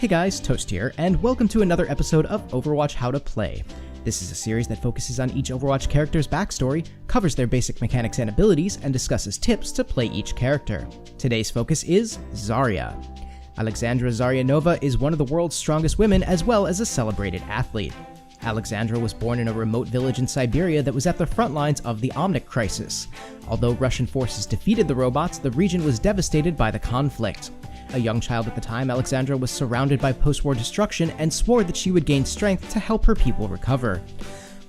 Hey guys, Toast here, and welcome to another episode of Overwatch How to Play. This is a series that focuses on each Overwatch character's backstory, covers their basic mechanics and abilities, and discusses tips to play each character. Today's focus is Zarya. Alexandra Zaryanova is one of the world's strongest women as well as a celebrated athlete. Alexandra was born in a remote village in Siberia that was at the front lines of the Omnic crisis. Although Russian forces defeated the robots, the region was devastated by the conflict. A young child at the time, Alexandra was surrounded by post-war destruction and swore that she would gain strength to help her people recover.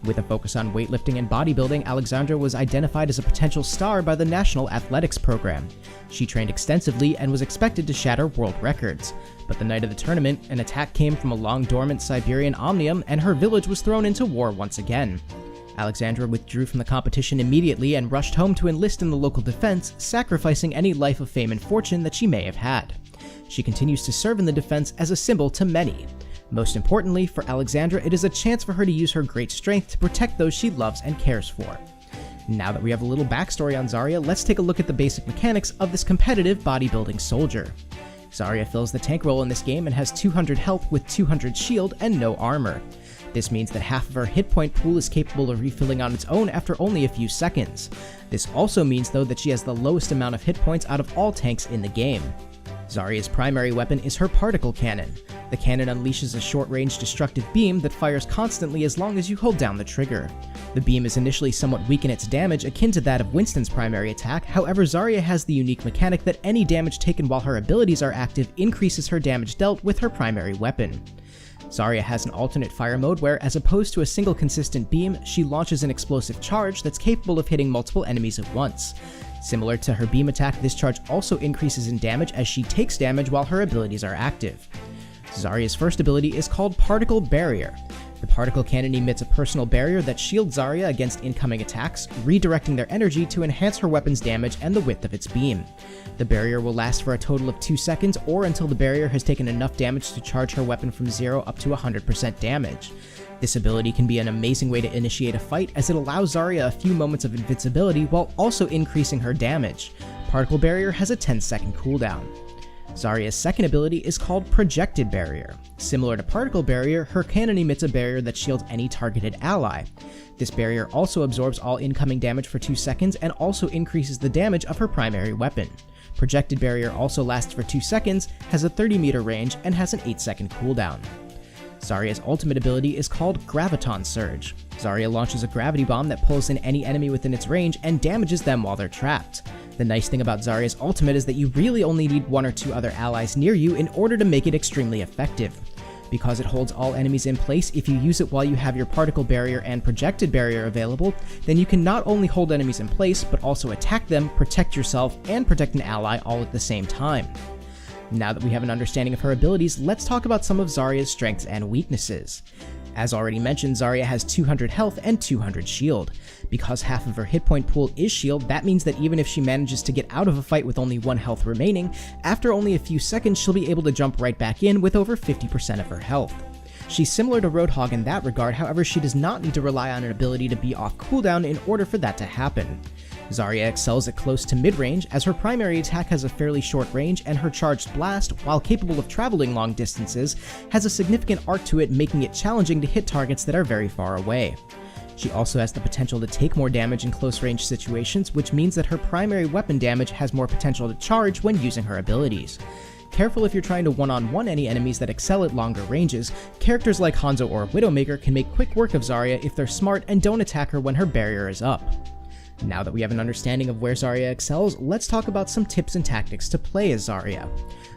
With a focus on weightlifting and bodybuilding, Alexandra was identified as a potential star by the National Athletics Program. She trained extensively and was expected to shatter world records. But the night of the tournament, an attack came from a long-dormant Siberian Omnium and her village was thrown into war once again. Alexandra withdrew from the competition immediately and rushed home to enlist in the local defense, sacrificing any life of fame and fortune that she may have had. She continues to serve in the defense as a symbol to many. Most importantly, for Alexandra, it is a chance for her to use her great strength to protect those she loves and cares for. Now that we have a little backstory on Zarya, let's take a look at the basic mechanics of this competitive bodybuilding soldier. Zarya fills the tank role in this game and has 200 health with 200 shield and no armor. This means that half of her hit point pool is capable of refilling on its own after only a few seconds. This also means though that she has the lowest amount of hit points out of all tanks in the game. Zarya's primary weapon is her particle cannon. The cannon unleashes a short-range destructive beam that fires constantly as long as you hold down the trigger. The beam is initially somewhat weak in its damage, akin to that of Winston's primary attack. However, Zarya has the unique mechanic that any damage taken while her abilities are active increases her damage dealt with her primary weapon. Zarya has an alternate fire mode where, as opposed to a single consistent beam, she launches an explosive charge that's capable of hitting multiple enemies at once. Similar to her beam attack, this charge also increases in damage as she takes damage while her abilities are active. Zarya's first ability is called Particle Barrier. The particle cannon emits a personal barrier that shields Zarya against incoming attacks, redirecting their energy to enhance her weapon's damage and the width of its beam. The barrier will last for a total of 2 seconds or until the barrier has taken enough damage to charge her weapon from 0 up to 100% damage. This ability can be an amazing way to initiate a fight as it allows Zarya a few moments of invincibility while also increasing her damage. Particle Barrier has a 10-second cooldown. Zarya's second ability is called Projected Barrier. Similar to Particle Barrier, her cannon emits a barrier that shields any targeted ally. This barrier also absorbs all incoming damage for 2 seconds and also increases the damage of her primary weapon. Projected Barrier also lasts for 2 seconds, has a 30-meter range, and has an 8-second cooldown. Zarya's ultimate ability is called Graviton Surge. Zarya launches a gravity bomb that pulls in any enemy within its range and damages them while they're trapped. The nice thing about Zarya's ultimate is that you really only need 1 or 2 other allies near you in order to make it extremely effective. Because it holds all enemies in place, if you use it while you have your Particle Barrier and Projected Barrier available, then you can not only hold enemies in place, but also attack them, protect yourself, and protect an ally all at the same time. Now that we have an understanding of her abilities, let's talk about some of Zarya's strengths and weaknesses. As already mentioned, Zarya has 200 health and 200 shield. Because half of her hit point pool is shield, that means that even if she manages to get out of a fight with only 1 health remaining, after only a few seconds she'll be able to jump right back in with over 50% of her health. She's similar to Roadhog in that regard, however she does not need to rely on an ability to be off cooldown in order for that to happen. Zarya excels at close to mid-range, as her primary attack has a fairly short range and her charged blast, while capable of traveling long distances, has a significant arc to it, making it challenging to hit targets that are very far away. She also has the potential to take more damage in close-range situations, which means that her primary weapon damage has more potential to charge when using her abilities. Careful if you're trying to one-on-one any enemies that excel at longer ranges. Characters like Hanzo or Widowmaker can make quick work of Zarya if they're smart and don't attack her when her barrier is up. Now that we have an understanding of where Zarya excels, let's talk about some tips and tactics to play as Zarya.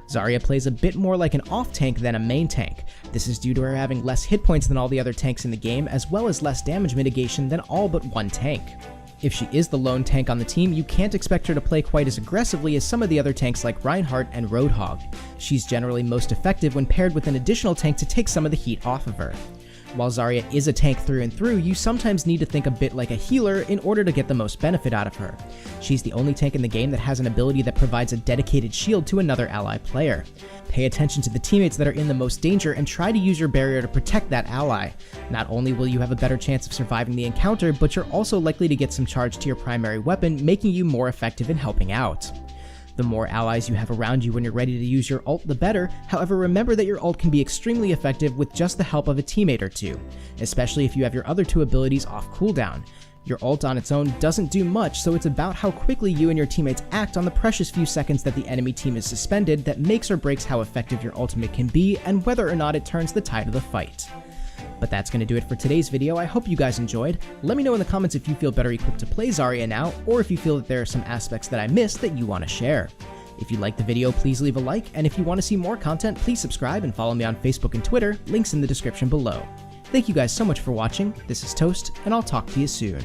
Zarya plays a bit more like an off-tank than a main tank. This is due to her having less hit points than all the other tanks in the game, as well as less damage mitigation than all but 1 tank. If she is the lone tank on the team, you can't expect her to play quite as aggressively as some of the other tanks like Reinhardt and Roadhog. She's generally most effective when paired with an additional tank to take some of the heat off of her. While Zarya is a tank through and through, you sometimes need to think a bit like a healer in order to get the most benefit out of her. She's the only tank in the game that has an ability that provides a dedicated shield to another ally player. Pay attention to the teammates that are in the most danger and try to use your barrier to protect that ally. Not only will you have a better chance of surviving the encounter, but you're also likely to get some charge to your primary weapon, making you more effective in helping out. The more allies you have around you when you're ready to use your ult, the better. However, remember that your ult can be extremely effective with just the help of a teammate or two, especially if you have your other two abilities off cooldown. Your ult on its own doesn't do much, so it's about how quickly you and your teammates act on the precious few seconds that the enemy team is suspended that makes or breaks how effective your ultimate can be and whether or not it turns the tide of the fight. But that's going to do it for today's video. I hope you guys enjoyed. Let me know in the comments if you feel better equipped to play Zarya now, or if you feel that there are some aspects that I missed that you want to share. If you liked the video, please leave a like, and if you want to see more content, please subscribe and follow me on Facebook and Twitter, links in the description below. Thank you guys so much for watching. This is Toast, and I'll talk to you soon.